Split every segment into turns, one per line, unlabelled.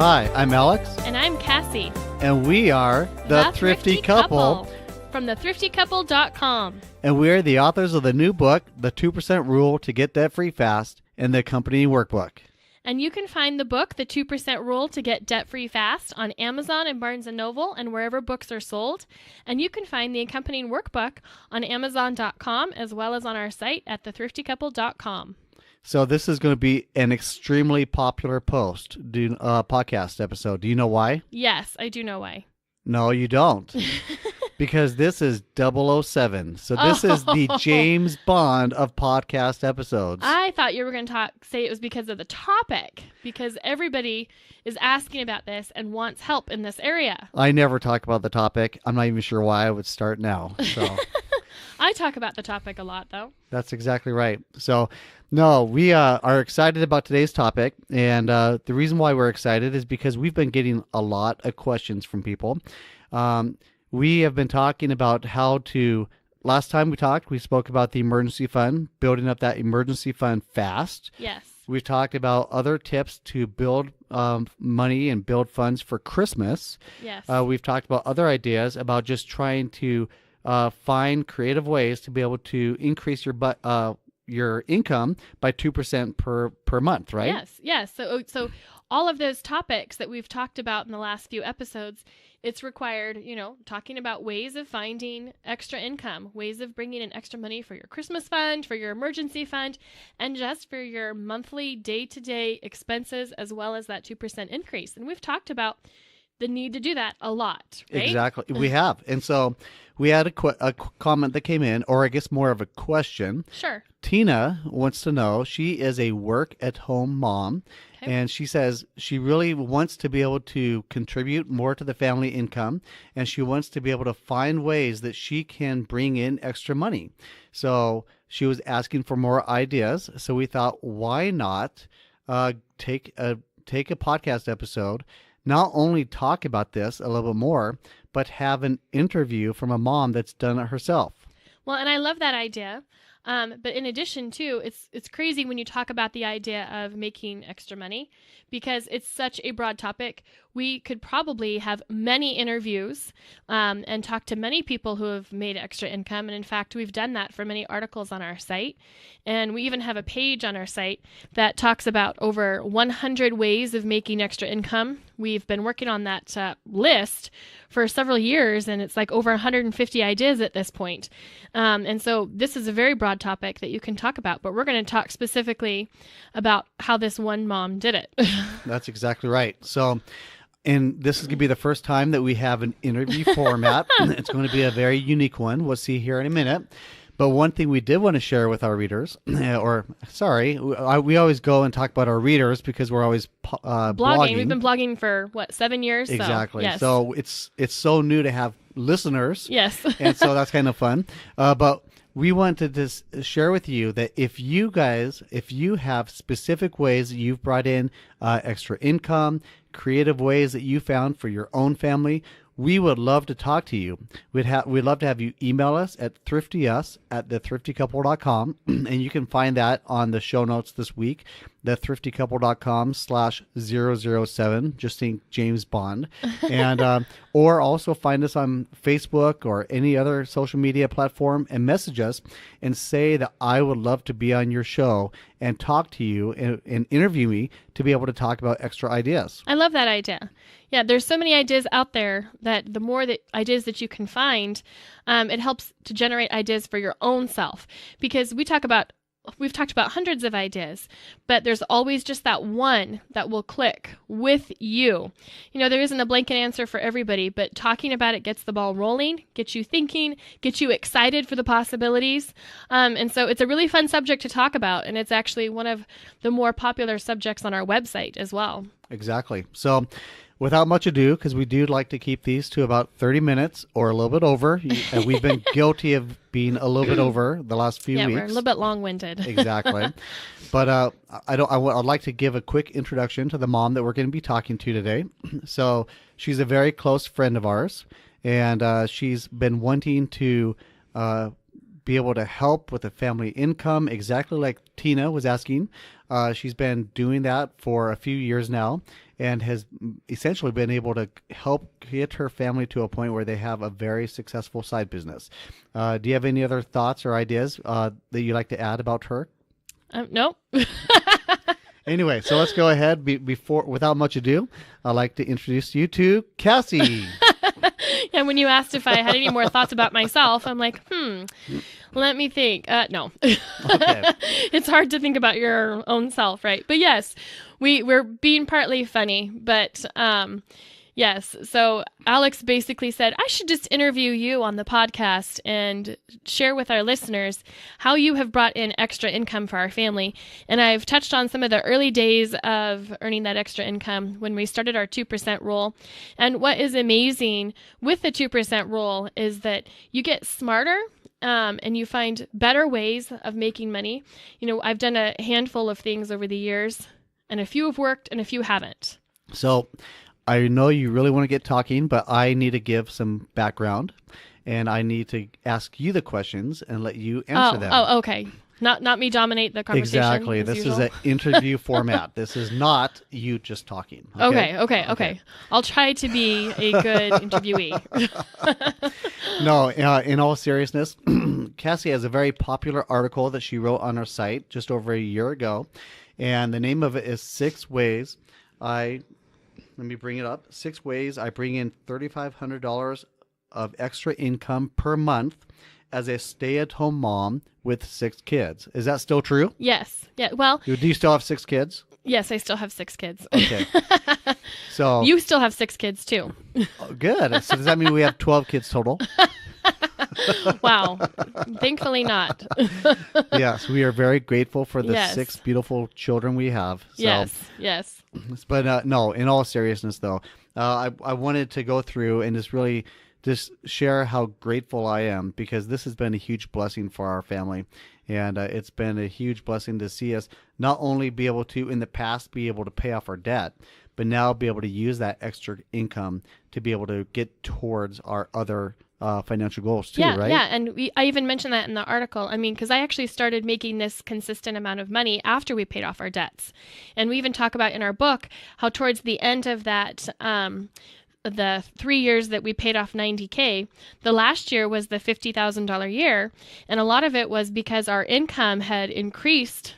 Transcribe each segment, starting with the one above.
Hi, I'm Alex.
And I'm Cassie.
And we are The Thrifty Couple
from thethriftycouple.com.
And we're the authors of the new book, The 2% Rule to Get Debt-Free Fast, and the accompanying workbook.
And you can find the book, The 2% Rule to Get Debt-Free Fast, on Amazon and Barnes & Noble and wherever books are sold. And you can find the accompanying workbook on Amazon.com as well as on our site at thethriftycouple.com.
So this is going to be an extremely popular podcast episode. Do you know why?
Yes, I do know why.
No, you don't. Because this is 007. So this is the James Bond of podcast episodes.
I thought you were going to say it was because of the topic, because everybody is asking about this and wants help in this area.
I never talk about the topic. I'm not even sure why I would start now. So
I talk about the topic a lot, though. That's
exactly right. So, no, we are excited about today's topic. And the reason why we're excited is because we've been getting a lot of questions from people. We have been talking about how to, last time we talked, we spoke about the emergency fund, building up that emergency fund fast.
Yes.
We've talked about other tips to build money and build funds for Christmas.
Yes.
We've talked about other ideas about just trying to find creative ways to be able to increase your income by 2% per month, right?
Yes. So all of those topics that we've talked about in the last few episodes, it's required, talking about ways of finding extra income, ways of bringing in extra money for your Christmas fund, for your emergency fund, and just for your monthly day-to-day expenses, as well as that 2% increase. And we've talked about the need to do that a lot, right?
Exactly. We have. And so we had a comment that came in, or I guess more of a question.
Sure.
Tina wants to know, she is a work-at-home mom, and she says she really wants to be able to contribute more to the family income, and she wants to be able to find ways that she can bring in extra money. So she was asking for more ideas. So we thought, why not take a podcast episode, not only talk about this a little bit more, but have an interview from a mom that's done it herself.
Well, and I love that idea. But in addition, too, it's crazy when you talk about the idea of making extra money, because it's such a broad topic. We could probably have many interviews and talk to many people who have made extra income. And in fact, we've done that for many articles on our site. And we even have a page on our site that talks about over 100 ways of making extra income. We've been working on that list for several years, and it's like over 150 ideas at this point. And so this is a very broad topic that you can talk about, but we're going to talk specifically about how this one mom did it.
That's exactly right. So, and this is going to be the first time that we have an interview format. It's going to be a very unique one. We'll see here in a minute. But one thing we did want to share with our readers, we always go and talk about our readers because we're always blogging.
We've been blogging for, 7 years?
Exactly.
So, yes.
So it's so new to have listeners.
Yes.
And so that's kind of fun. But we wanted to share with you that if you have specific ways that you've brought in extra income, creative ways that you found for your own family, we would love to talk to you. We'd love to have you email us at thriftyus@thethriftycouple.com, and you can find that on the show notes this week, thethriftycouple.com/007, just think James Bond, and or also find us on Facebook or any other social media platform and message us and say that I would love to be on your show and talk to you and interview me to be able to talk about extra ideas.
I love that idea. Yeah, there's so many ideas out there that the more ideas that you can find, it helps to generate ideas for your own self. Because we've talked about hundreds of ideas, but there's always just that one that will click with you. There isn't a blanket answer for everybody, but talking about it gets the ball rolling, gets you thinking, gets you excited for the possibilities. And so it's a really fun subject to talk about, and it's actually one of the more popular subjects on our website as well.
Exactly. So without much ado, because we do like to keep these to about 30 minutes or a little bit over. And we've been guilty of being a little bit over the last few weeks.
Yeah, we're a little bit long-winded.
Exactly. But I'd like to give a quick introduction to the mom that we're going to be talking to today. So she's a very close friend of ours, and she's been wanting to be able to help with the family income, exactly like Tina was asking. She's been doing that for a few years now and has essentially been able to help get her family to a point where they have a very successful side business. Do you have any other thoughts or ideas that you'd like to add about her?
No.
Anyway, so let's go ahead. Without much ado, I'd like to introduce you to Cassie.
And when you asked if I had any more thoughts about myself, I'm like, let me think. No.
Okay.
It's hard to think about your own self, right? But yes, we're being partly funny, but yes. So Alex basically said, I should just interview you on the podcast and share with our listeners how you have brought in extra income for our family. And I've touched on some of the early days of earning that extra income when we started our 2% rule. And what is amazing with the 2% rule is that you get smarter and you find better ways of making money. I've done a handful of things over the years, and a few have worked and a few haven't.
So I know you really want to get talking, but I need to give some background, and I need to ask you the questions and let you answer them.
Oh, okay. Not me dominate the conversation.
Exactly. This is an interview format. This is not you just talking.
Okay. I'll try to be a good interviewee.
No, in all seriousness, Cassie has a very popular article that she wrote on her site just over a year ago, and the name of it is 6 Ways Let me bring it up. 6 ways I bring in $3,500 of extra income per month as a stay-at-home mom with 6 kids. Is that still true?
Yes. Yeah. Well,
do you still have 6 kids?
Yes, I still have 6 kids.
Okay. So
you still have 6 kids too.
Good. So does that mean we have 12 kids total?
Wow. Thankfully not.
Yes, we are very grateful for the
Yes.
6 beautiful children we have. So,
Yes.
But no, in all seriousness though, I wanted to go through and just share how grateful I am, because this has been a huge blessing for our family. And it's been a huge blessing to see us not only be able to, in the past, be able to pay off our debt, but now be able to use that extra income to be able to get towards our other financial goals too, right?
Yeah, and I even mentioned that in the article. I mean, because I actually started making this consistent amount of money after we paid off our debts. And we even talk about in our book how towards the end of that, the 3 years that we paid off $90K, the last year was the $50,000 year. And a lot of it was because our income had increased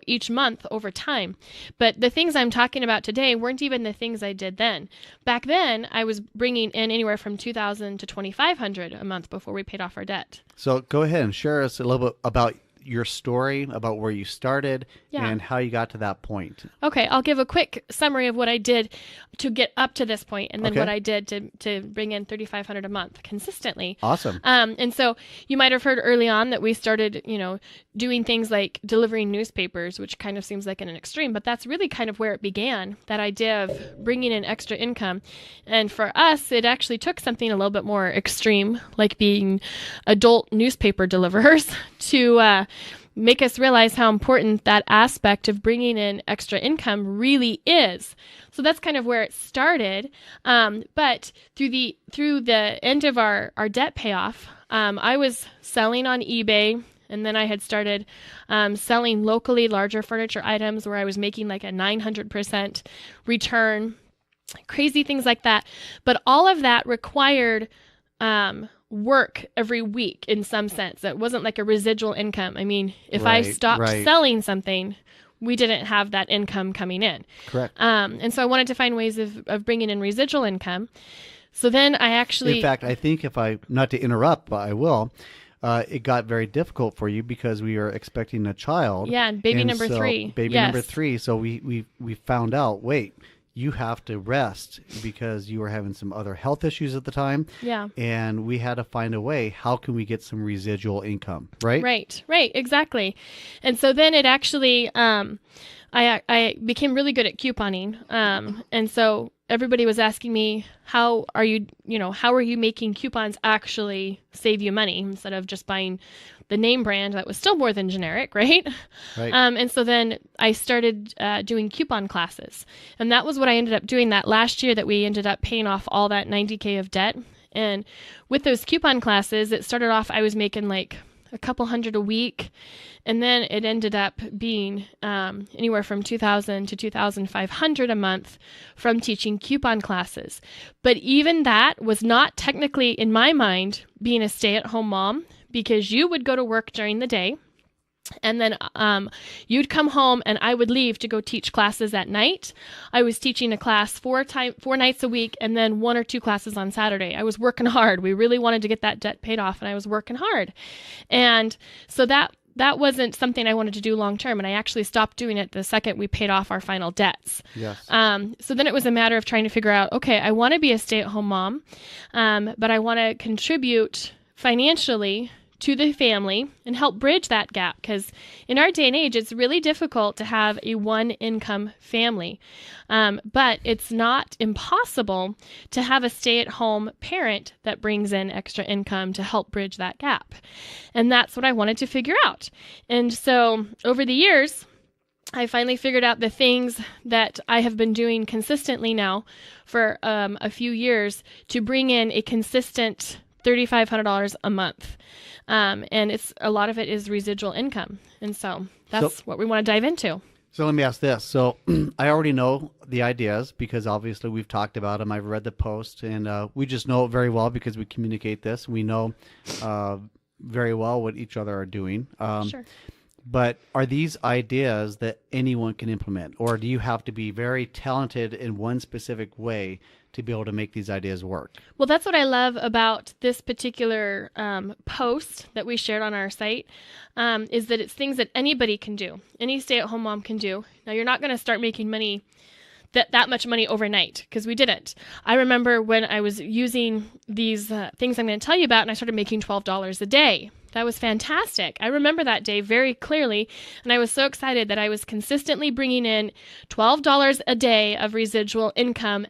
each month over time. But the things I'm talking about today weren't even the things I did then. Back then, I was bringing in anywhere from $2,000 to $2,500 a month before we paid off our debt.
So go ahead and share us a little bit about your story, about where you started and how you got to that point.
Okay, I'll give a quick summary of what I did to get up to this point, and then what I did to bring in $3,500 a month consistently.
Awesome.
And so you might have heard early on that we started, doing things like delivering newspapers, which kind of seems like an extreme, but that's really kind of where it began, that idea of bringing in extra income. And for us, it actually took something a little bit more extreme, like being adult newspaper deliverers, to make us realize how important that aspect of bringing in extra income really is. So that's kind of where it started. But through the end of our debt payoff, I was selling on eBay, and then I had started selling locally larger furniture items where I was making like a 900% return, crazy things like that. But all of that required work every week in some sense. It wasn't like a residual income. I mean, if I stopped selling something, we didn't have that income coming in.
Correct.
And so I wanted to find ways of bringing in residual income. So then I actually...
In fact, I think not to interrupt, but I will, it got very difficult for you because we were expecting a child.
Yeah, and baby number 3.
Baby number 3. So we found out, wait, you have to rest because you were having some other health issues at the time.
Yeah.
And we had to find a way, how can we get some residual income, right?
Right, exactly. And so then it actually, I became really good at couponing. And so everybody was asking me, how are you making coupons actually save you money instead of just buying the name brand that was still more than generic, right?
Right.
And so then I started doing coupon classes. And that was what I ended up doing that last year, that we ended up paying off all that $90K of debt. And with those coupon classes, it started off, I was making like a couple hundred a week. And then it ended up being anywhere from $2,000 to $2,500 a month from teaching coupon classes. But even that was not technically, in my mind, being a stay-at-home mom, because you would go to work during the day. And then you'd come home and I would leave to go teach classes at night. I was teaching a class 4 nights a week and then 1 or 2 classes on Saturday. I was working hard. We really wanted to get that debt paid off and I was working hard. And so that wasn't something I wanted to do long term. And I actually stopped doing it the second we paid off our final debts.
Yes.
So then it was a matter of trying to figure out, okay, I want to be a stay-at-home mom, but I want to contribute financially to the family and help bridge that gap, because in our day and age, it's really difficult to have a one-income family. But it's not impossible to have a stay-at-home parent that brings in extra income to help bridge that gap. And that's what I wanted to figure out. And so over the years, I finally figured out the things that I have been doing consistently now for a few years to bring in a consistent $3,500 a month. And a lot of it is residual income. And so that's what we want to dive into.
So let me ask this. So I already know the ideas because obviously we've talked about them. I've read the post and we just know it very well because we communicate this. We know very well what each other are doing.
Sure.
But are these ideas that anyone can implement, or do you have to be very talented in one specific way to be able to make these ideas work?
Well, that's what I love about this particular post that we shared on our site, is that it's things that anybody can do. Any stay-at-home mom can do. Now, you're not going to start making money, that much money overnight, because we didn't. I remember when I was using these things I'm going to tell you about, and I started making $12 a day. That was fantastic. I remember that day very clearly, and I was so excited that I was consistently bringing in $12 a day of residual income,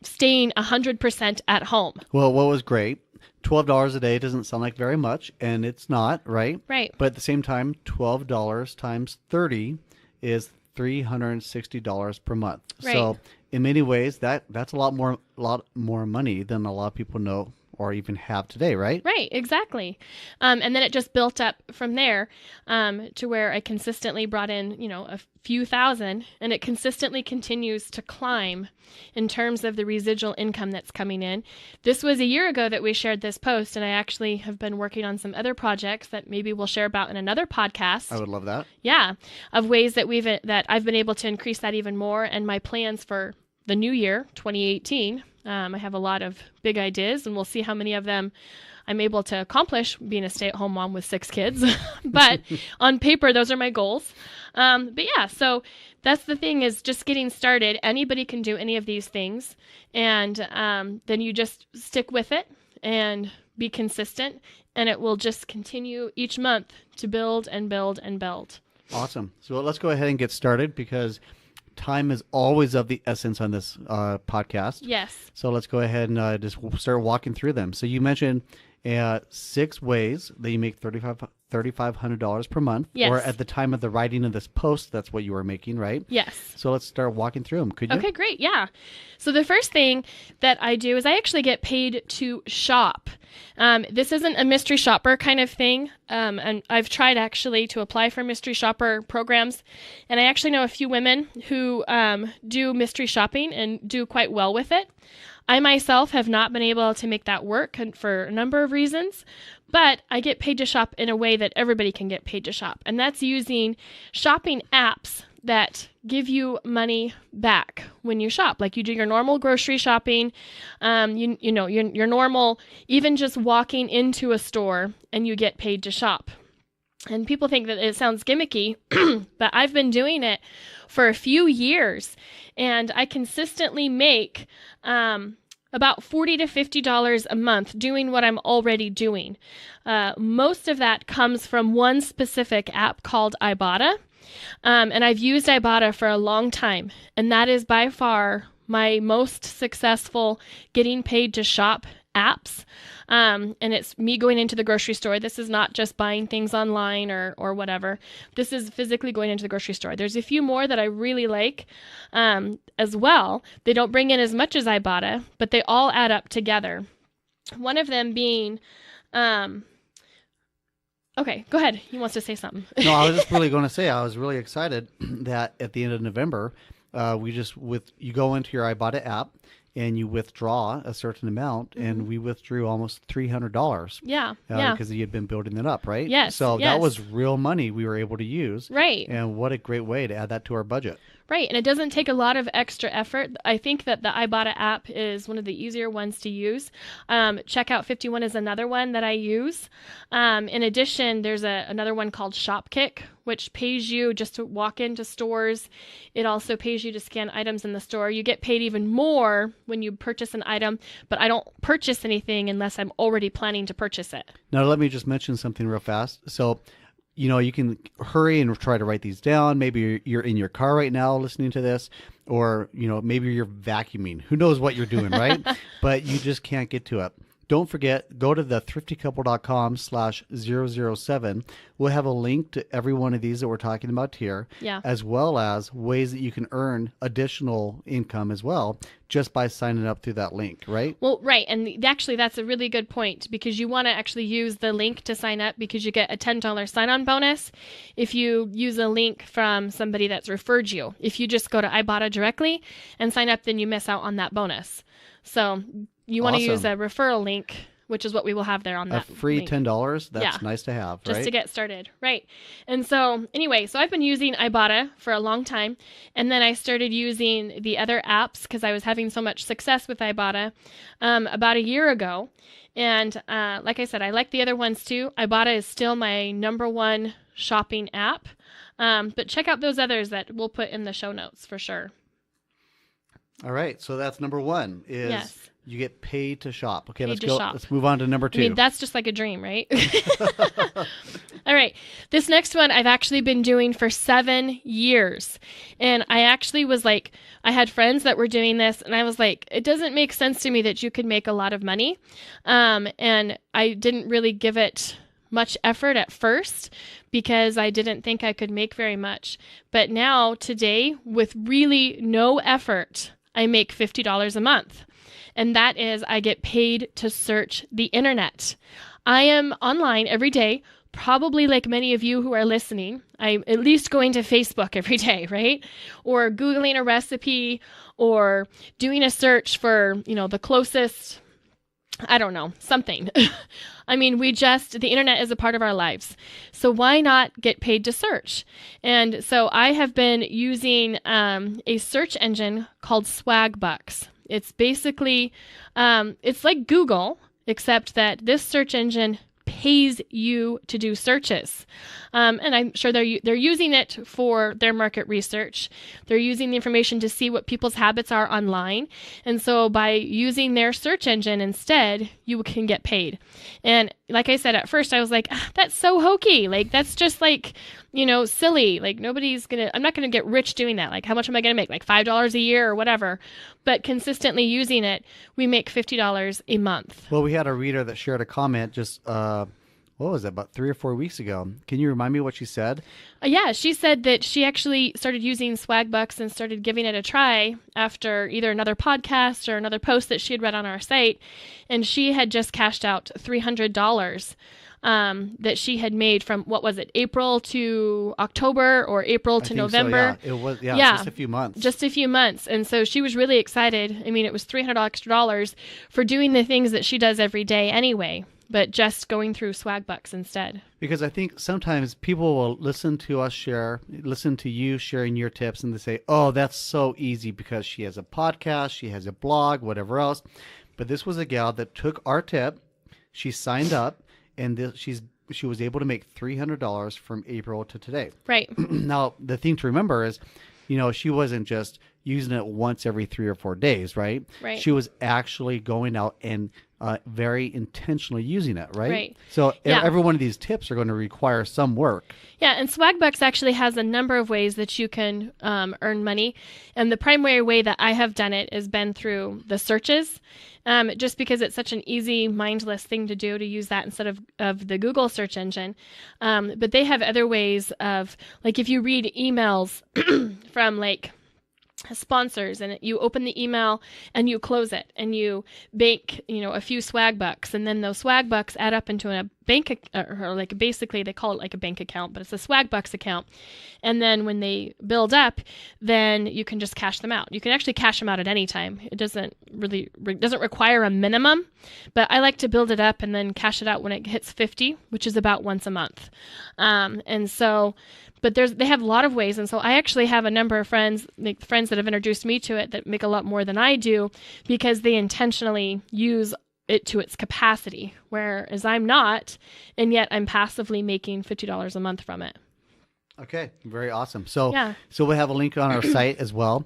staying 100% at home.
Well, what was great, $12 a day doesn't sound like very much, and it's not, right?
Right.
But at the same time, $12 times 30 is $360 per month.
Right.
So in many ways, that's a lot more money than a lot of people know or even have today, right?
Right, exactly. And then it just built up from there to where I consistently brought in, a few thousand, and it consistently continues to climb in terms of the residual income that's coming in. This was a year ago that we shared this post, and I actually have been working on some other projects that maybe we'll share about in another podcast.
I would love that.
Yeah, of ways that I've been able to increase that even more, and my plans for the new year, 2018. I have a lot of big ideas, and we'll see how many of them I'm able to accomplish being a stay-at-home mom with 6 kids. But on paper, those are my goals. But yeah, so that's the thing, is just getting started. Anybody can do any of these things. And then you just stick with it and be consistent, and it will just continue each month to build and build and build.
Awesome. So let's go ahead and get started, because time is always of the essence on this podcast.
Yes.
So let's go ahead and just start walking through them. So you mentioned 6 ways that you make $3,500 per month.
Yes.
Or at the time of the writing of this post, that's what you were making, right?
Yes.
So let's start walking through them. Could you?
Okay, great. Yeah. So the first thing that I do is I actually get paid to shop. This isn't a mystery shopper kind of thing. And I've tried actually to apply for mystery shopper programs. And I actually know a few women who do mystery shopping and do quite well with it. I myself have not been able to make that work for a number of reasons, but I get paid to shop in a way that everybody can get paid to shop. And that's using shopping apps that give you money back when you shop. Like you do your normal grocery shopping, your normal, even just walking into a store, and you get paid to shop. And people think that it sounds gimmicky, but I've been doing it for a few years, and I consistently make about $40 to $50 a month doing what I'm already doing. Most of that comes from one specific app called Ibotta, and I've used Ibotta for a long time, and that is by far my most successful getting paid to shop apps. And it's me going into the grocery store. This is not just buying things online or whatever. This is physically going into the grocery store. There's a few more that I really like as well. They don't bring in as much as Ibotta, but they all add up together. One of them being Okay, go ahead. He wants to say something.
No, I was just really going to say I was really excited that at the end of November, you go into your Ibotta app and you withdraw a certain amount, and we withdrew almost $300.
Yeah,
because you had been building it up, right?
Yes.
So
yes.
that was real money we were able to use.
Right.
And what a great way to add that to our budget.
Right, and it doesn't take a lot of extra effort. I think that the Ibotta app is one of the easier ones to use. Checkout 51 is another one that I use. In addition, there's another one called Shopkick, which pays you just to walk into stores. It also pays you to scan items in the store. You get paid even more when you purchase an item, but I don't purchase anything unless I'm already planning to purchase it.
Now, let me just mention something real fast. So, you can hurry and try to write these down. Maybe you're in your car right now listening to this, or, maybe you're vacuuming. Who knows what you're doing, right? But you just can't get to it. Don't forget, go to the thriftycouple.com/007. We'll have a link to every one of these that we're talking about here, as well as ways that you can earn additional income as well just by signing up through that link, right?
Well, right. And actually, that's a really good point, because you want to actually use the link to sign up, because you get a $10 sign-on bonus if you use a link from somebody that's referred you. If you just go to Ibotta directly and sign up, then you miss out on that bonus. So you want to use a referral link, which is what we will have there on that
free
link.
$10. That's nice to have, right?
Just to get started. Right. And so anyway, I've been using Ibotta for a long time. And then I started using the other apps because I was having so much success with Ibotta about a year ago. And like I said, I like the other ones too. Ibotta is still my number one shopping app. But check out those others that we'll put in the show notes for sure.
All right. So that's number one is you get paid to shop. Okay, let's go.
Shop.
Let's move on to number two.
I mean, that's just like a dream, right? All right. This next one I've actually been doing for 7 years. And I actually was like, I had friends that were doing this, and I was like, it doesn't make sense to me that you could make a lot of money. And I didn't really give it much effort at first because I didn't think I could make very much. But now, today, with really no effort, I make $50 a month. And that is, I get paid to search the internet. I am online every day, probably like many of you who are listening. I'm at least going to Facebook every day, right? Or Googling a recipe, or doing a search for, the closest, I don't know, something. I mean, the internet is a part of our lives. So why not get paid to search? And so I have been using a search engine called Swagbucks. It's basically, it's like Google, except that this search engine pays you to do searches. And I'm sure they're using it for their market research. They're using the information to see what people's habits are online. And so by using their search engine instead, you can get paid. And like I said, at first I was like, that's so hokey. Like, that's just like, silly. Like, I'm not going to get rich doing that. Like, how much am I going to make? Like $5 a year or whatever. But consistently using it, we make $50 a month.
Well, we had a reader that shared a comment just, what was it, about 3 or 4 weeks ago. Can you remind me what she said?
Yeah, she said that she actually started using Swagbucks and started giving it a try after either another podcast or another post that she had read on our site. And she had just cashed out $300 that she had made from, what was it, April to October or April to November.
So, yeah. It was, just a few months.
Just a few months. And so she was really excited. I mean, it was $300 extra for doing the things that she does every day anyway, but just going through Swagbucks instead. Because
I think sometimes people will listen to you sharing your tips, and they say, oh, that's so easy because she has a podcast, she has a blog, whatever else. But this was a gal that took our tip, she signed up, and she was able to make $300 from April to today.
Right.
Now, the thing to remember is, she wasn't just using it once every 3 or 4 days, right?
Right.
She was actually going out and very intentionally using it, right?
Right.
So every one of these tips are going to require some work.
Yeah, and Swagbucks actually has a number of ways that you can earn money. And the primary way that I have done it has been through the searches, just because it's such an easy, mindless thing to do, to use that instead of the Google search engine. But they have other ways of, like, if you read emails from, like, sponsors, and you open the email and you close it and you bake, a few Swagbucks, and then those Swagbucks add up into a or like basically they call it like a bank account, but it's a swag bucks account. And then when they build up, then you can just cash them out. You can actually cash them out at any time. It doesn't require a minimum, but I like to build it up and then cash it out when it hits 50, which is about once a month. And so, but they have a lot of ways. And so I actually have a number of friends that have introduced me to it that make a lot more than I do because they intentionally use it to its capacity, whereas I'm not, and yet I'm passively making $50 a month from it.
Okay, very awesome. So,
Yeah.
So we have a link on our site as well.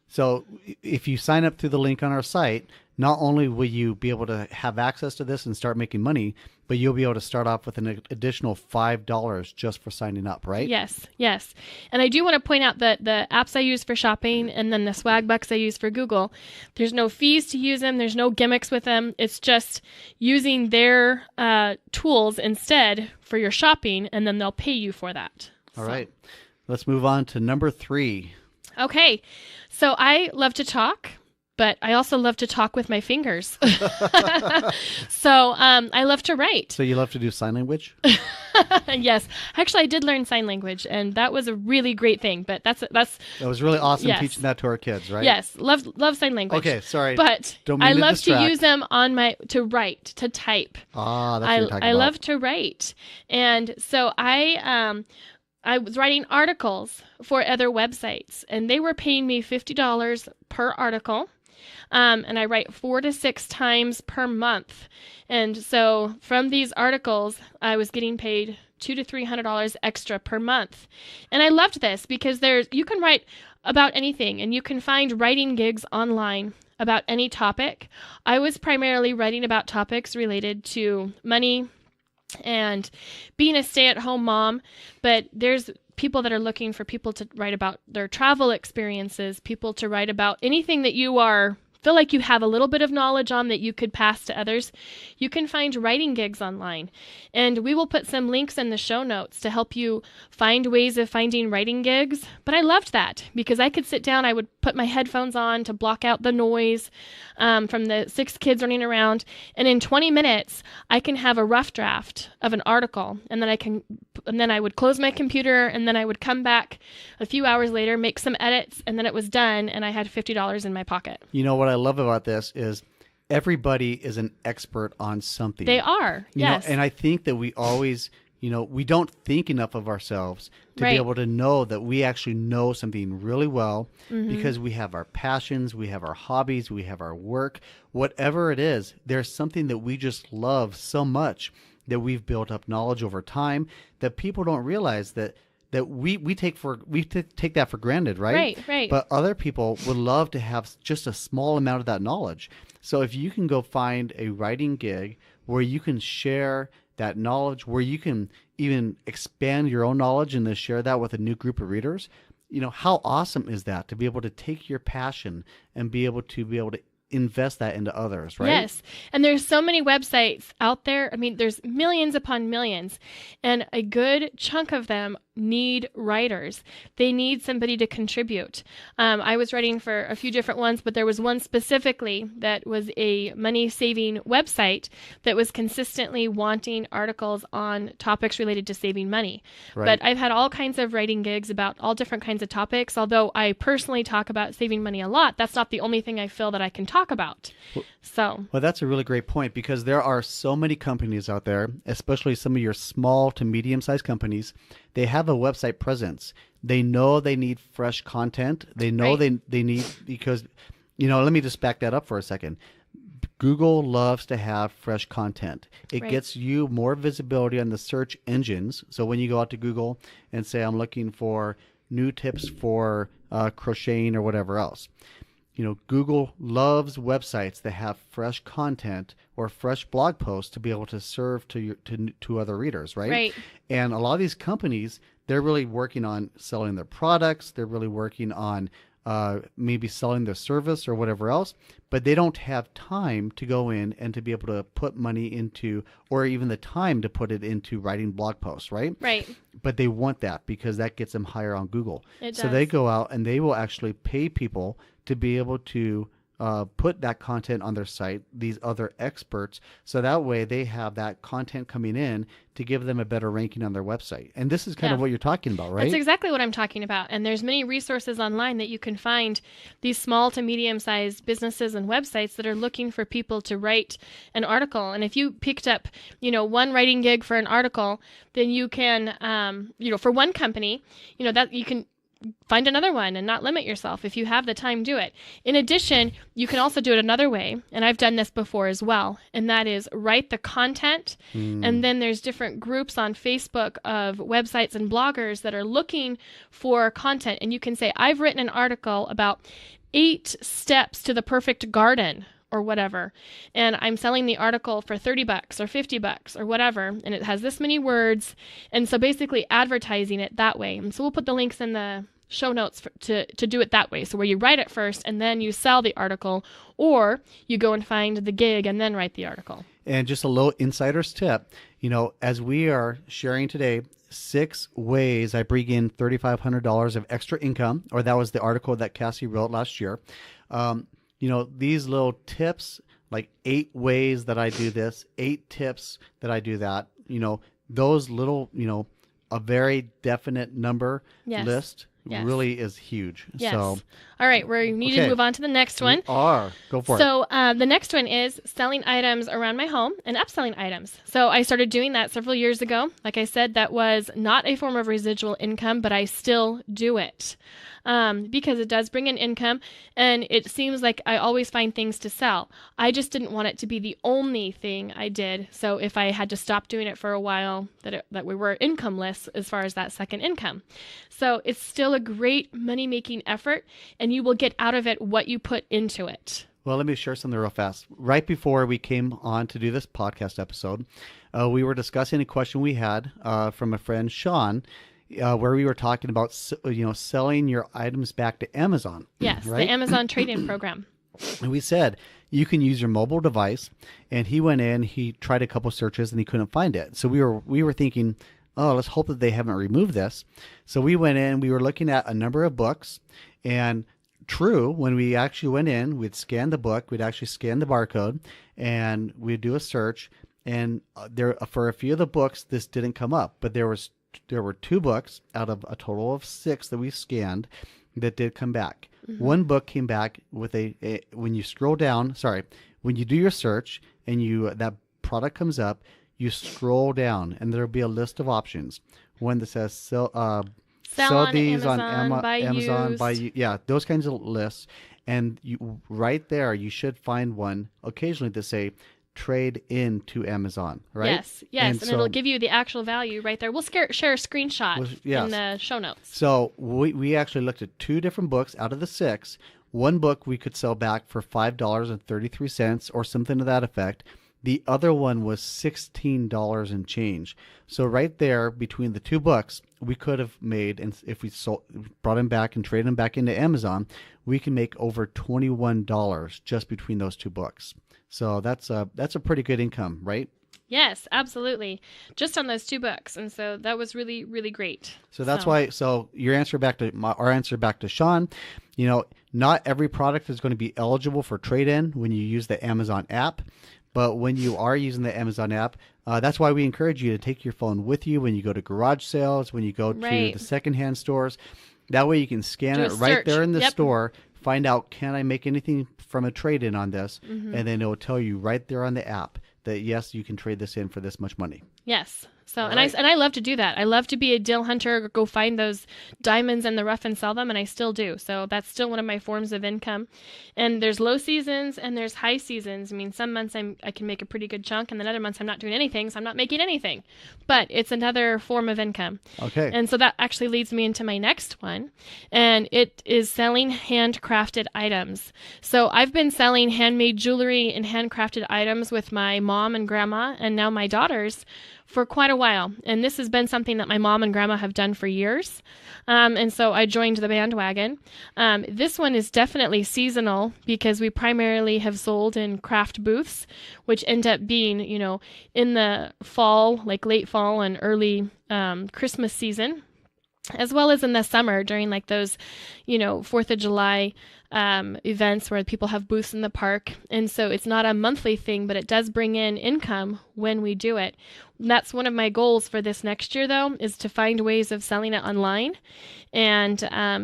So if you sign up through the link on our site, not only will you be able to have access to this and start making money, but you'll be able to start off with an additional $5 just for signing up, right?
Yes, yes. And I do want to point out that the apps I use for shopping and then the swag bucks I use for Google, there's no fees to use them. There's no gimmicks with them. It's just using their tools instead for your shopping, and then they'll pay you for that.
All right. Let's move on to number 3.
Okay. So I love to talk, but I also love to talk with my fingers. So I love to write.
So you love to do sign language?
Yes. Actually, I did learn sign language, and that was a really great thing. But that
was really awesome
yes.
teaching that to our kids, right?
Yes. Love sign language.
Okay, sorry.
But I love to use them to write, to type.
Ah, that's what you're talking
I
about.
love to write. And so I was writing articles for other websites, and they were paying me $50 per article. And I write 4 to 6 times per month. And so from these articles, I was getting paid $200 to $300 extra per month. And I loved this because you can write about anything, and you can find writing gigs online about any topic. I was primarily writing about topics related to money and being a stay-at-home mom, but there's people that are looking for people to write about their travel experiences, people to write about anything that you feel like you have a little bit of knowledge on that you could pass to others. You can find writing gigs online, and we will put some links in the show notes to help you find ways of finding writing gigs. But I loved that because I could sit down, I would put my headphones on to block out the noise from the 6 kids running around, and in 20 minutes I can have a rough draft of an article, and then I would close my computer, and then I would come back a few hours later, make some edits, and then it was done, and I had $50 in my pocket.
You know what I love about this is everybody is an expert on something.
They are, yes.
And I think that we always, we don't think enough of ourselves to be able to know that we actually know something really well because we have our passions, we have our hobbies, we have our work, whatever it is, there's something that we just love so much that we've built up knowledge over time that people don't realize that we take that for granted, right?
Right.
But other people would love to have just a small amount of that knowledge. So if you can go find a writing gig where you can share that knowledge, where you can even expand your own knowledge and then share that with a new group of readers, how awesome is that to be able to take your passion and be able to invest that into others, right?
Yes. And there's so many websites out there. I mean, there's millions upon millions, and a good chunk of them need writers. They need somebody to contribute. I was writing for a few different ones, but there was one specifically that was a money-saving website that was consistently wanting articles on topics related to saving money.
Right.
But I've had all kinds of writing gigs about all different kinds of topics. Although I personally talk about saving money a lot, that's not the only thing I feel that I can talk about. Well,
that's a really great point because there are so many companies out there, especially some of your small to medium-sized companies. They have a website presence. They know they need fresh content. They know they need, because, let me just back that up for a second. Google loves to have fresh content. It gets you more visibility on the search engines. So when you go out to Google and say, I'm looking for new tips for crocheting or whatever else, Google loves websites that have fresh content or fresh blog posts to be able to serve to other readers, right?
Right.
And a lot of these companies, they're really working on selling their products. They're really working on maybe selling their service or whatever else, but they don't have time to go in and to be able to put money into, or even the time to put it into writing blog posts, right?
Right.
But they want that because that gets them higher on Google.
It
so
does.
they go out and they will actually pay people to be able to put that content on their site, these other experts, so that way they have that content coming in to give them a better ranking on their website. And this is kind of what you're talking about, right?
That's exactly what I'm talking about. And there's many resources online that you can find, these small to medium-sized businesses and websites that are looking for people to write an article. And if you picked up, one writing gig for an article, then you can, for one company, that you can find another one and not limit yourself. If you have the time, do it. In addition, you can also do it another way, and I've done this before as well, and that is write the content, and then there's different groups on Facebook of websites and bloggers that are looking for content, and you can say, I've written an article about 8 steps to the perfect garden, or whatever, and I'm selling the article for $30 or $50 or whatever, and it has this many words, and so basically advertising it that way. And so we'll put the links in the show notes to do it that way, so where you write it first and then you sell the article, or you go and find the gig and then write the article.
And just a little insider's tip, as we are sharing today, 6 ways I bring in $3,500 of extra income, or that was the article that Cassie wrote last year. These little tips, like 8 ways that I do this, 8 tips that I do that, those little, a very definite number list really is huge.
Yes.
So,
all right, we need to move on to the next one.
Go for it.
So the next one is selling items around my home and upselling items. So I started doing that several years ago. Like I said, that was not a form of residual income, but I still do it. Because it does bring in income, and it seems like I always find things to sell. I just didn't want it to be the only thing I did. So if I had to stop doing it for a while, that we were incomeless as far as that second income. So it's still a great money-making effort, and you will get out of it what you put into it.
Well, let me share something real fast. Right before we came on to do this podcast episode, we were discussing a question we had from a friend, Sean, where we were talking about, selling your items back to Amazon.
Yes,
right?
The Amazon trade-in program.
And we said you can use your mobile device. And he went in, he tried a couple searches, and he couldn't find it. So we were thinking, oh, let's hope that they haven't removed this. So we went in, we were looking at a number of books, and true, when we actually went in, we'd scan the book, we'd actually scan the barcode, and we'd do a search. And for a few of the books, this didn't come up, but there were 2 books out of a total of 6 that we scanned that did come back. Mm-hmm. One book came back with when you scroll down, when you do your search and that product comes up, you scroll down and there'll be a list of options. One that says sell
on
these
Amazon,
on Amazon
used.
by those kinds of lists. And right there, you should find one occasionally to say trade into Amazon, right?
Yes, and it'll give you the actual value right there. We'll share a screenshot in the show notes.
So we actually looked at 2 different books out of the 6. One book we could sell back for $5.33 or something to that effect. The other one was $16 and change. So right there, between the 2 books, we could have made, and if we brought them back and traded them back into Amazon, we can make over $21 just between those 2 books. So that's a pretty good income, right?
Yes, absolutely. Just on those 2 books. And so that was really, really great.
So that's why, your answer back to our answer back to Sean, not every product is going to be eligible for trade-in when you use the Amazon app. But when you are using the Amazon app, that's why we encourage you to take your phone with you when you go to garage sales, when you go to the secondhand stores. That way you can scan it right there in the store, find out, can I make anything from a trade-in on this? Mm-hmm. And then it will tell you right there on the app that, yes, you can trade this in for this much money.
Yes. So, and I love to do that. I love to be a deal hunter, go find those diamonds in the rough and sell them, and I still do. So that's still one of my forms of income. And there's low seasons and there's high seasons. I mean, some months I can make a pretty good chunk, and then other months I'm not doing anything, so I'm not making anything. But it's another form of income.
Okay.
And so that actually leads me into my next one, and it is selling handcrafted items. So I've been selling handmade jewelry and handcrafted items with my mom and grandma, and now my daughters, for quite a while. And this has been something that my mom and grandma have done for years. And so I joined the bandwagon. This one is definitely seasonal because we primarily have sold in craft booths, which end up being, in the fall, like late fall and early Christmas season, as well as in the summer during like those, 4th of July events where people have booths in the park. And so it's not a monthly thing, but it does bring in income when we do it. That's one of my goals for this next year, though, is to find ways of selling it online and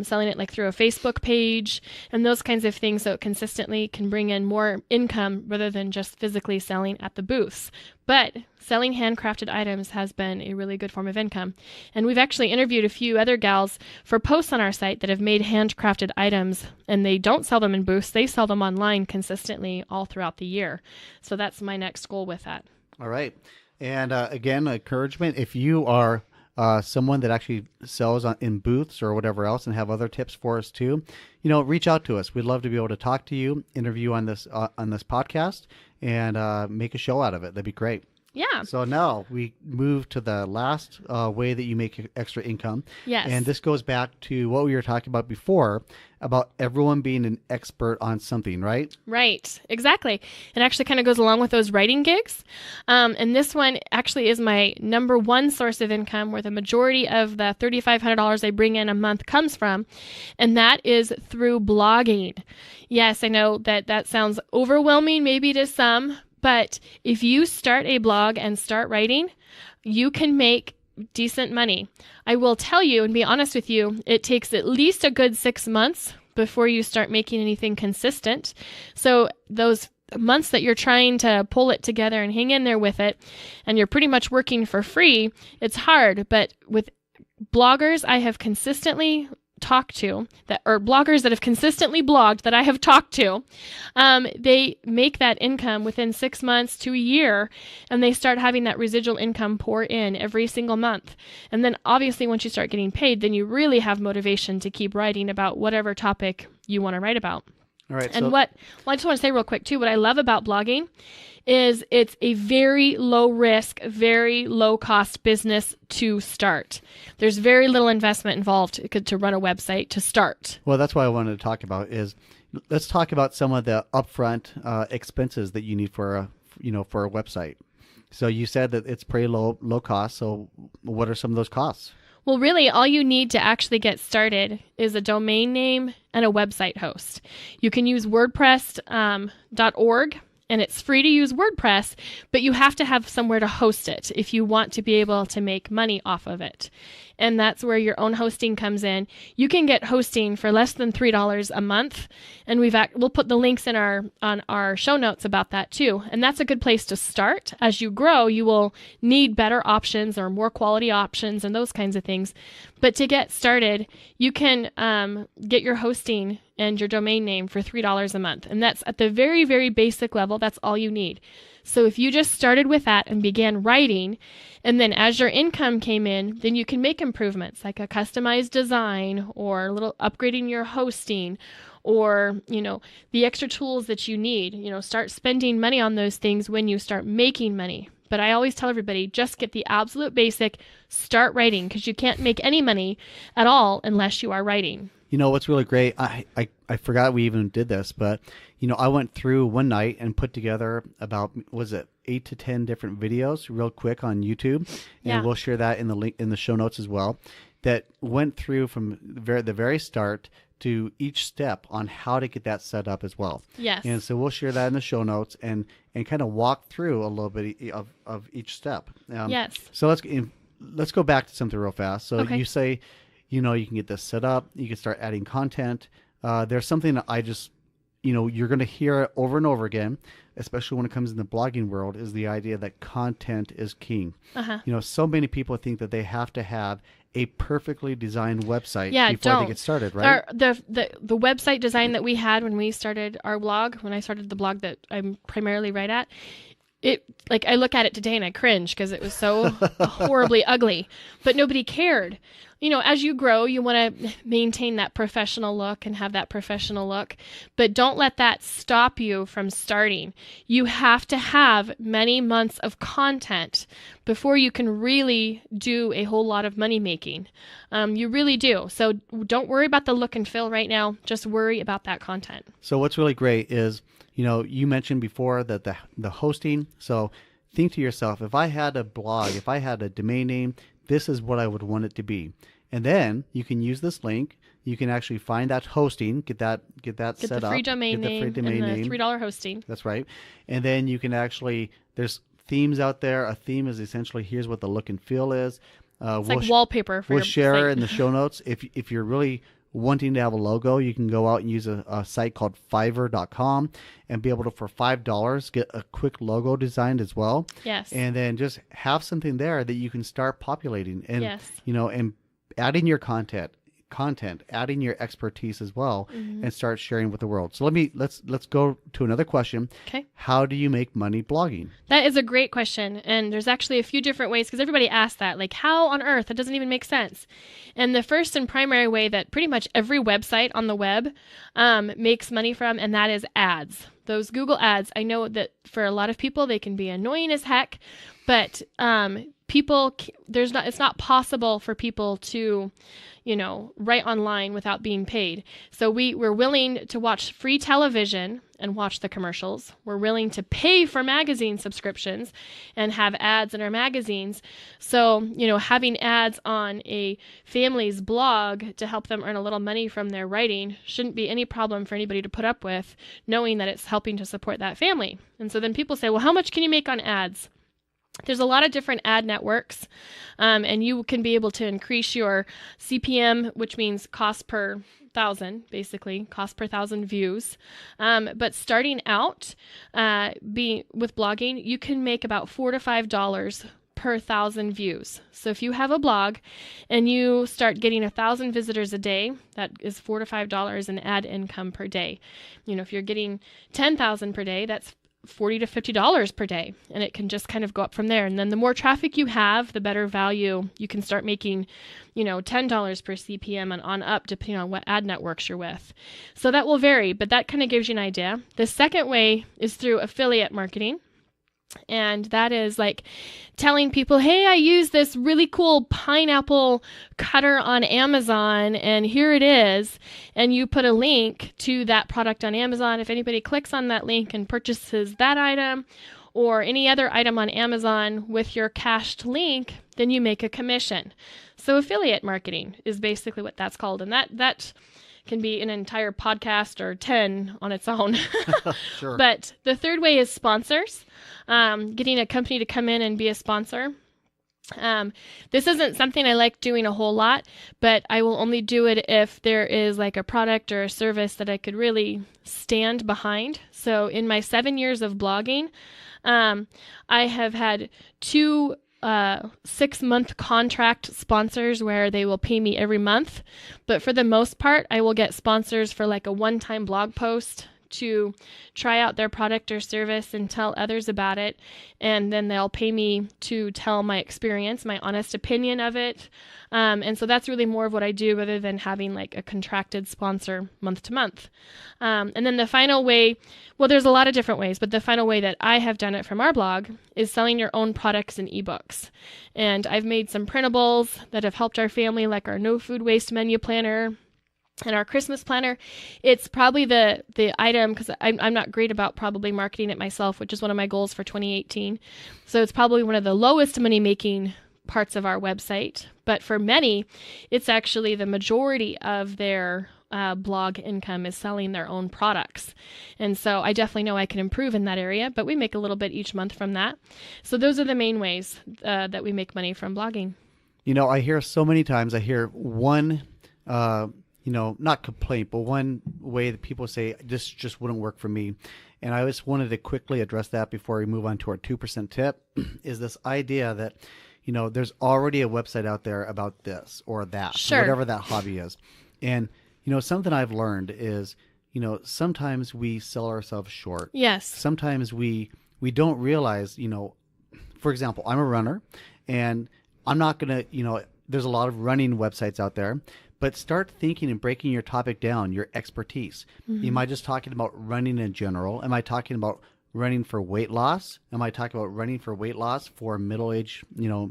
selling it like through a Facebook page and those kinds of things, so it consistently can bring in more income rather than just physically selling at the booths. But selling handcrafted items has been a really good form of income. And we've actually interviewed a few other gals for posts on our site that have made handcrafted items, and they don't sell them in booths. They sell them online consistently all throughout the year. So that's my next goal with that.
All right. And again, encouragement, if you are someone that actually sells in booths or whatever else and have other tips for us too, reach out to us. We'd love to be able to talk to you, interview on this podcast, and make a show out of it. That'd be great.
Yeah.
So now we move to the last way that you make extra income.
Yes.
And this goes back to what we were talking about before about everyone being an expert on something, right?
Right. Exactly. It actually kind of goes along with those writing gigs. And this one actually is my number one source of income, where the majority of the $3,500 I bring in a month comes from. And that is through blogging. Yes, I know that sounds overwhelming maybe to some, but if you start a blog and start writing, you can make decent money. I will tell you and be honest with you, it takes at least a good 6 months before you start making anything consistent. So those months that you're trying to pull it together and hang in there with it, and you're pretty much working for free, it's hard. But with bloggers I have consistently talked to, or bloggers that have consistently blogged that I have talked to, they make that income within 6 months to a year, and they start having that residual income pour in every single month. And then obviously once you start getting paid, then you really have motivation to keep writing about whatever topic you want to write about.
All right.
And I just want to say real quick too, what I love about blogging is it's a very low risk, very low cost business to start. There's very little investment involved to run a website to start.
Well, that's what I wanted to talk about let's talk about some of the upfront expenses that you need for a website. So you said that it's pretty low cost. So what are some of those costs?
Well, really, all you need to actually get started is a domain name and a website host. You can use WordPress.org. And it's free to use WordPress, but you have to have somewhere to host it if you want to be able to make money off of it. And that's where your own hosting comes in. You can get hosting for less than $3 a month, and we'll put the links on our show notes about that too. And that's a good place to start. As you grow, you will need better options or more quality options and those kinds of things. But to get started, you can get your hosting and your domain name for $3 a month. And that's at the very, very basic level. That's all you need. So if you just started with that and began writing, and then as your income came in, then you can make improvements like a customized design or a little upgrading your hosting, or, the extra tools that you need. Start spending money on those things when you start making money. But I always tell everybody, just get the absolute basic, start writing, because you can't make any money at all unless you are writing.
What's really great, I forgot we even did this, but, I went through one night and put together about, 8 to 10 different videos real quick on YouTube. And we'll share that in the link in the show notes as well, that went through from the very start to each step on how to get that set up as well.
Yes.
And so we'll share that in the show notes and kind of walk through a little bit of each step.
Yes.
So let's go back to something real fast. So
Okay.
you say, you can get this set up. You can start adding content. There's something that I just, you're going to hear over and over again, especially when it comes in the blogging world, is the idea that content is king.
Uh-huh.
So many people think that they have to have a perfectly designed website before they get started, right?
The website design that we had when we started our blog, when I started the blog that I'm primarily right at, I look at it today and I cringe because it was so horribly ugly, but nobody cared. As you grow, you want to maintain that professional look and have that professional look, but don't let that stop you from starting. You have to have many months of content before you can really do a whole lot of money making. You really do. So don't worry about the look and feel right now. Just worry about that content.
So what's really great is, you mentioned before that the hosting. So think to yourself, if I had a blog, if I had a domain name, this is what I would want it to be. And then you can use this link. You can actually find that hosting, get that set
the
up,
free domain
get the free
name
domain
and the
name.
$3 hosting.
That's right. And then you can actually, there's themes out there. A theme is essentially, here's what the look and feel is.
It's like wallpaper for
we'll
your
share
site.
in the show notes. If you're really wanting to have a logo, you can go out and use a site called Fiverr.com and be able to, for $5, get a quick logo designed as well.
Yes.
And then just have something there that you can start populating and,
Yes.
And adding your content, adding your expertise as well, and start sharing with the world. So let's go to another question.
Okay.
How do you make money blogging?
That is a great question. And there's actually a few different ways, because everybody asks that, like, how on earth? That doesn't even make sense. And the first and primary way that pretty much every website on the web makes money from, and that is ads. Those Google ads. I know that for a lot of people, they can be annoying as heck, but it's not possible for people to write online without being paid. So we're willing to watch free television and watch the commercials. We're willing to pay for magazine subscriptions and have ads in our magazines. So, having ads on a family's blog to help them earn a little money from their writing shouldn't be any problem for anybody to put up with, knowing that it's helping to support that family. And so then people say, well, how much can you make on ads? There's a lot of different ad networks, and you can be able to increase your CPM, which means cost per thousand, basically, cost per thousand views. But starting out with blogging, you can make about $4 to $5 per 1,000 views. So if you have a blog and you start getting 1,000 visitors a day, that is $4 to $5 in ad income per day. If you're getting 10,000 per day, that's $40 to $50 per day, and it can just kind of go up from there. And then the more traffic you have, the better value you can start making, $10 per CPM and on up, depending on what ad networks you're with. So that will vary, but that kind of gives you an idea. The second way is through affiliate marketing. And that is like telling people, hey, I use this really cool pineapple cutter on Amazon, and here it is. And you put a link to that product on Amazon. If anybody clicks on that link and purchases that item or any other item on Amazon with your cached link, then you make a commission. So affiliate marketing is basically what that's called. And that can be an entire podcast or 10 on its own.
Sure.
But the third way is sponsors, getting a company to come in and be a sponsor. This isn't something I like doing a whole lot, but I will only do it if there is like a product or a service that I could really stand behind. So in my 7 years of blogging, I have had 2 6-month contract sponsors where they will pay me every month. But for the most part, I will get sponsors for like a one-time blog post to try out their product or service and tell others about it. And then they'll pay me to tell my experience, my honest opinion of it. And so that's really more of what I do rather than having like a contracted sponsor month to month. And then the final way, well, there's a lot of different ways, but the final way that I have done it from our blog is selling your own products and ebooks. And I've made some printables that have helped our family, like our no food waste menu planner and our Christmas planner. It's probably the item, because I'm not great about probably marketing it myself, which is one of my goals for 2018. So it's probably one of the lowest money making parts of our website. But for many, it's actually the majority of their blog income is selling their own products. And so I definitely know I can improve in that area, but we make a little bit each month from that. So those are the main ways that we make money from blogging.
I hear so many times, one not complaint, but one way that people say, this just wouldn't work for me. And I just wanted to quickly address that before we move on to our 2% tip, is this idea that, there's already a website out there about this or that,
sure,
whatever that hobby is. And, something I've learned is, sometimes we sell ourselves short.
Yes.
Sometimes we don't realize, for example, I'm a runner, and I'm not going to, there's a lot of running websites out there. But start thinking and breaking your topic down, your expertise.
Mm-hmm.
Am I just talking about running in general? Am I talking about running for weight loss? Am I talking about running for weight loss for middle-aged,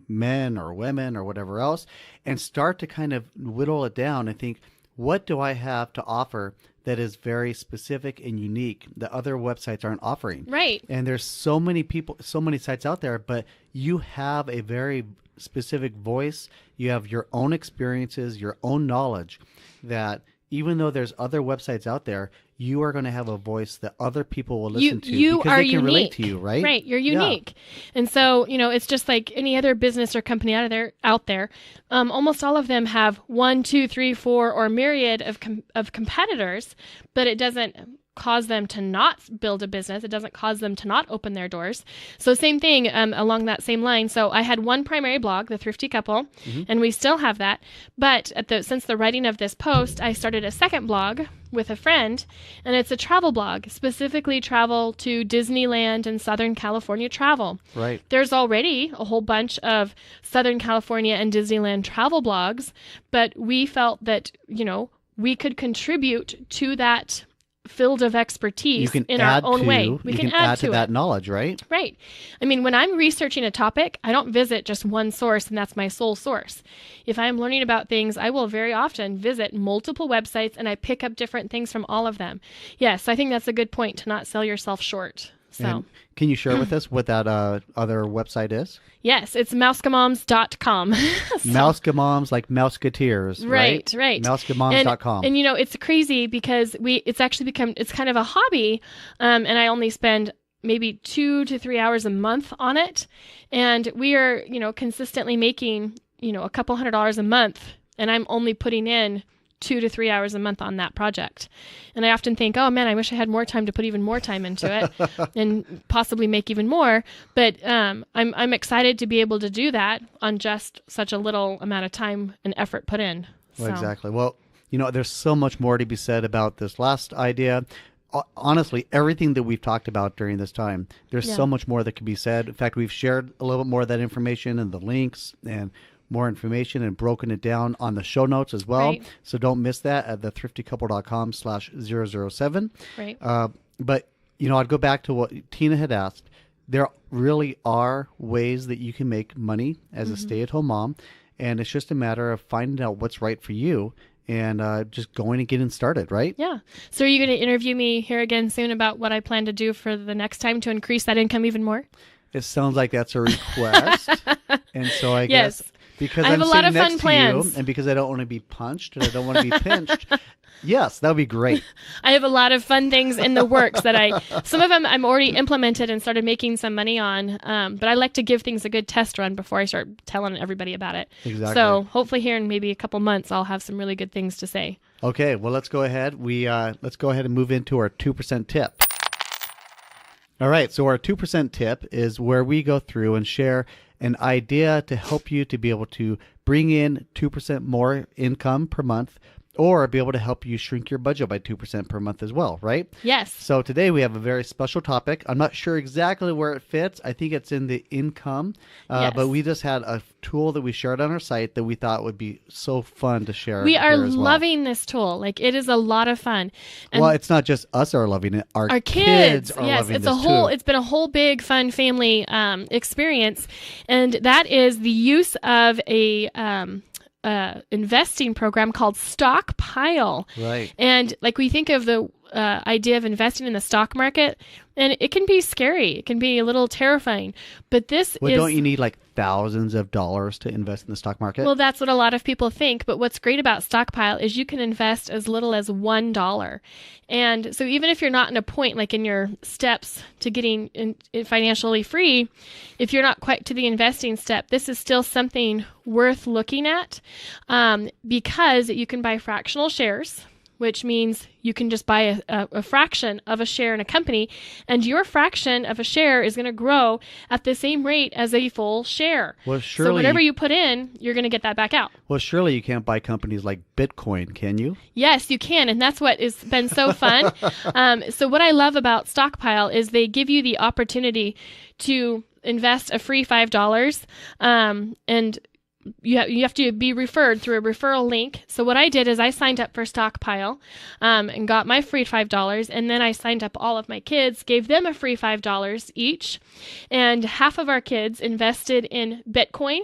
men or women or whatever else? And start to kind of whittle it down and think, what do I have to offer that is very specific and unique that other websites aren't offering?
Right.
And there's so many people, so many sites out there, but you have a very specific voice. You have your own experiences, your own knowledge, that even though there's other websites out there, you are going to have a voice that other people will listen to because
are
they can
unique.
relate to you, right?
Right, you're unique. And so, it's just like any other business or company out there. Almost all of them have 1, 2, 3, 4, or myriad of competitors, but it doesn't cause them to not build a business. It doesn't cause them to not open their doors. So same thing along that same line. So I had one primary blog, The Thrifty Couple, and we still have that. But since the writing of this post, I started a second blog with a friend, and it's a travel blog, specifically travel to Disneyland and Southern California travel.
Right.
There's already a whole bunch of Southern California and Disneyland travel blogs, but we felt that, we could contribute to that field of expertise in our own way.
We can add to that knowledge, right?
Right. I mean, when I'm researching a topic, I don't visit just one source and that's my sole source. If I'm learning about things, I will very often visit multiple websites and I pick up different things from all of them. Yes, I think that's a good point, to not sell yourself short. So,
and can you share with us what that other website is?
Yes, it's mousecamoms.com.
Mousecamoms, like Mouseketeers, right?
Right.
Mousecamoms.com.
And it's crazy because it's actually it's kind of a hobby, and I only spend maybe 2 to 3 hours a month on it. And we are, consistently making, a couple $100 a month, and I'm only putting in 2 to 3 hours a month on that project. And I often think, oh man, I wish I had more time to put even more time into it and possibly make even more. But I'm excited to be able to do that on just such a little amount of time and effort put in.
Well, exactly. Well, there's so much more to be said about this last idea. Honestly, everything that we've talked about during this time, there's so much more that can be said. In fact, we've shared a little bit more of that information and the links and more information and broken it down on the show notes as well.
Right.
So don't miss that at thethriftycouple.com/007.
Right.
But, I'd go back to what Tina had asked. There really are ways that you can make money as a stay-at-home mom. And it's just a matter of finding out what's right for you and just going and getting started, right?
Yeah. So are you going to interview me here again soon about what I plan to do for the next time to increase that income even more?
It sounds like that's a request. And so I
Yes.
guess because
I have
I'm
a lot
sitting
of
next
fun
to
plans.
you and because I don't want to be punched and I don't want to be pinched, yes, that would be great.
I have a lot of fun things in the works that some of them I'm already implemented and started making some money on. But I like to give things a good test run before I start telling everybody about it.
Exactly.
So hopefully here in maybe a couple months, I'll have some really good things to say.
Okay, well, let's go ahead. Let's go ahead and move into our 2% tip. All right, so our 2% tip is where we go through and share an idea to help you to be able to bring in 2% more income per month, or be able to help you shrink your budget by 2% per month as well, right?
Yes.
So today we have a very special topic. I'm not sure exactly where it fits. I think it's in the income,
Yes.
but we just had a tool that we shared on our site that we thought would be so fun to share.
We are
here as well.
loving this tool. Like, it is a lot of fun. And
Well, it's not just us are loving it. Our
kids
are
yes,
loving
it's
this
a whole.
too.
It's been a whole big fun family experience, and that is the use of a investing program called Stockpile.
Right.
And like, we think of the idea of investing in the stock market, and it can be scary. It can be a little terrifying. But this
Well,
is...
don't you need like thousands of dollars to invest in the stock market?
Well, that's what a lot of people think. But what's great about Stockpile is you can invest as little as $1. And so even if you're not in a point like in your steps to getting financially free, if you're not quite to the investing step, this is still something worth looking at, because you can buy fractional shares, which means you can just buy a fraction of a share in a company, and your fraction of a share is going to grow at the same rate as a full share.
Well, surely,
so whatever you put in, you're going to get that back out.
Well, surely you can't buy companies like Bitcoin, can you?
Yes, you can, and that's what has been so fun. So what I love about Stockpile is they give you the opportunity to invest a free $5, and you have to be referred through a referral link. So what I did is I signed up for Stockpile and got my free $5, and then I signed up all of my kids, gave them a free $5 each, and half of our kids invested in Bitcoin.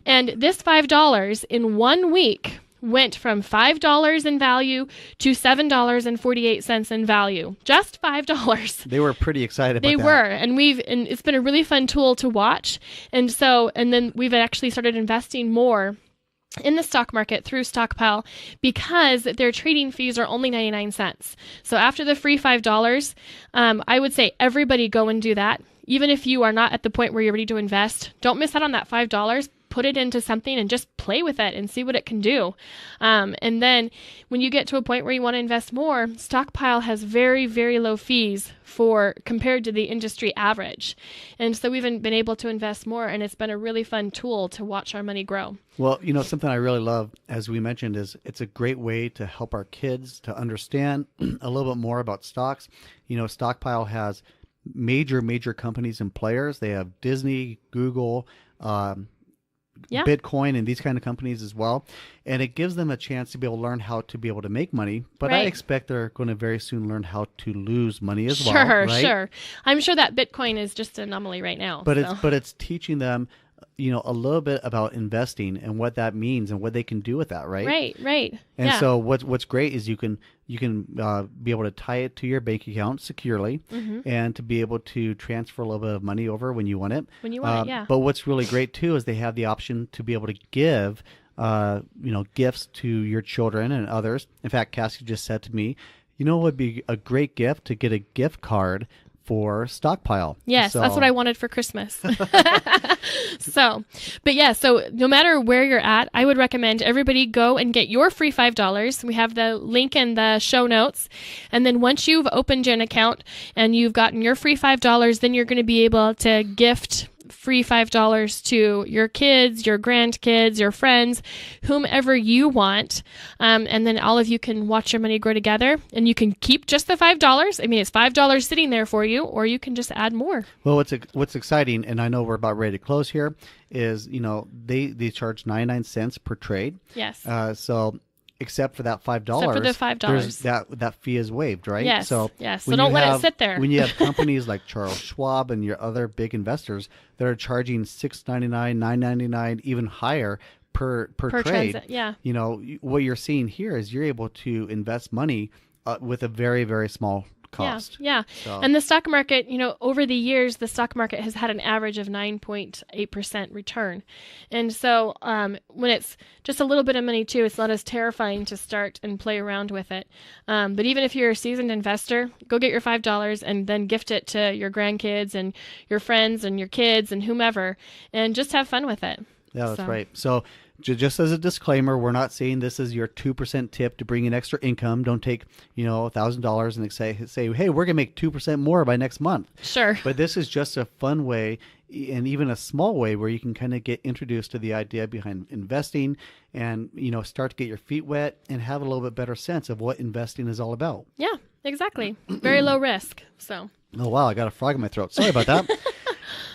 And this $5 in 1 week went from $5 in value to $7.48 in value. Just $5.
They were pretty excited about
They
that.
were, and it's been a really fun tool to watch. And then we've actually started investing more in the stock market through Stockpile because their trading fees are only 99 cents. So after the free $5, I would say everybody go and do that. Even if you are not at the point where you're ready to invest, don't miss out on that $5. Put it into something and just play with it and see what it can do. And then when you get to a point where you want to invest more, Stockpile has very, very low fees compared to the industry average. And so we've been able to invest more, and it's been a really fun tool to watch our money grow.
Well, something I really love, as we mentioned, is it's a great way to help our kids to understand a little bit more about stocks. Stockpile has major companies and players. They have Disney, Google, Bitcoin, and these kind of companies as well. And it gives them a chance to be able to learn how to be able to make money. But I expect they're going to very soon learn how to lose money as well.
Sure. I'm sure that Bitcoin is just an anomaly right now.
But it's teaching them, a little bit about investing and what that means and what they can do with that, right?
Right.
And so what's great is you can be able to tie it to your bank account securely, and to be able to transfer a little bit of money over when you want it. But what's really great too is they have the option to be able to give gifts to your children and others. In fact, Cassie just said to me, it would be a great gift to get a gift card for Stockpile.
Yes, that's what I wanted for Christmas. So no matter where you're at, I would recommend everybody go and get your free $5. We have the link in the show notes. And then once you've opened an account and you've gotten your free $5, then you're going to be able to gift free $5 to your kids, your grandkids, your friends, whomever you want. And then all of you can watch your money grow together, and you can keep just the $5. I mean, it's $5 sitting there for you, or you can just add more.
Well, what's exciting, and I know we're about ready to close here, is, they charge 99 cents per trade.
Yes.
So except for that $5.
Except for the $5.
That fee is waived, right?
Yes.
So
don't let it sit there.
When you have companies like Charles Schwab and your other big investors that are charging $6.99, $9.99, even higher per trade, what you're seeing here is you're able to invest money with a very, very small cost.
Yeah. So. And the stock market, over the years, the stock market has had an average of 9.8% return. And so when it's just a little bit of money too, it's not as terrifying to start and play around with it. But even if you're a seasoned investor, go get your $5 and then gift it to your grandkids and your friends and your kids and whomever, and just have fun with it.
Yeah, that's right. So just as a disclaimer, we're not saying this is your 2% tip to bring in extra income. Don't take, $1,000 and say, hey, we're going to make 2% more by next month.
Sure.
But this is just a fun way, and even a small way, where you can kind of get introduced to the idea behind investing and, start to get your feet wet and have a little bit better sense of what investing is all about.
Yeah, exactly. Very low risk. So.
Oh, wow. I got a frog in my throat. Sorry about that.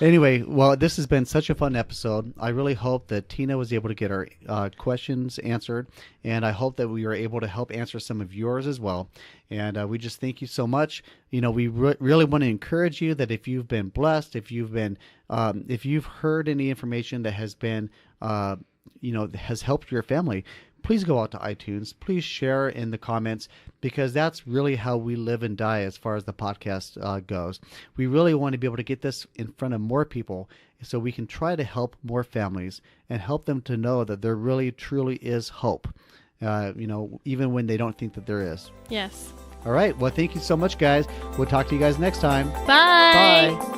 Anyway, well, this has been such a fun episode. I really hope that Tina was able to get our questions answered, and I hope that we were able to help answer some of yours as well. And we just thank you so much. We really want to encourage you that if you've been blessed, if you've heard any information that has been, has helped your family, please go out to iTunes. Please share in the comments, because that's really how we live and die as far as the podcast goes. We really want to be able to get this in front of more people so we can try to help more families and help them to know that there really, truly is hope, even when they don't think that there is.
Yes.
All right. Well, thank you so much, guys. We'll talk to you guys next time.
Bye.
Bye.